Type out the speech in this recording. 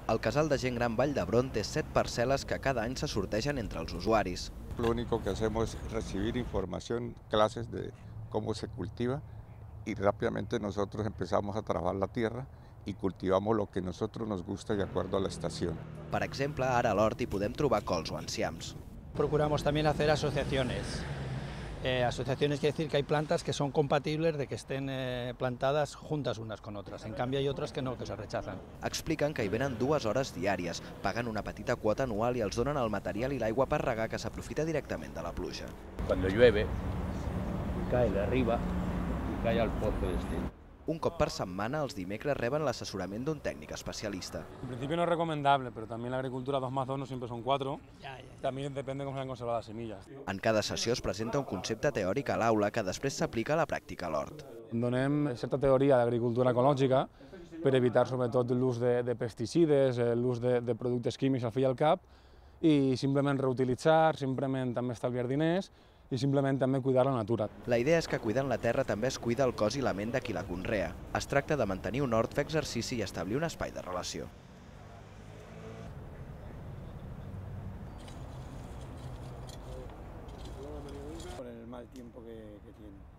El casal de gent gran Vall d'Hebron té 7 parcel·les que cada any se sortegen entre els usuaris. Lo único que hacemos es recibir información, clases de cómo se cultiva y rápidamente nosotros empezamos a trabajar la tierra y cultivamos lo que a nosotros nos gusta de acuerdo a la estación. Per exemple, ara a l'hort hi podem trobar cols o enciams. Procuramos también hacer asociaciones. Asociaciones quiere decir que hay plantas que son compatibles de que estén plantadas juntas unas con otras. En cambio hay otras que no, que se rechazan. Expliquen que hi venen 2 hores diàries, paguen una petita quota anual i els donen el material i l'aigua per regar que s'aprofita directament de la pluja. Cuando llueve, cae de arriba y cae al pozo este. Un cop per setmana, els dimecres reben l'assessorament d'un tècnic especialista. En principio no es recomendable, pero también la agricultura 2 más 2 no siempre son 4. También depende de cómo se han conservado las semillas. En cada sessió es presenta un concepte teòric a l'aula que després s'aplica a la pràctica a l'hort. Donem certa teoria d'agricultura ecològica per evitar sobretot l'ús de pesticides, l'ús de productes químics al fi i al cap, i simplement reutilitzar, simplement també estalviar diners i simplement també cuidar la natura. La idea és que cuidant la terra també es cuida el cos i la ment de qui la conrea. Es tracta de mantenir un hort, fer exercici i establir un espai de relació. Por el mal tiempo que tiene.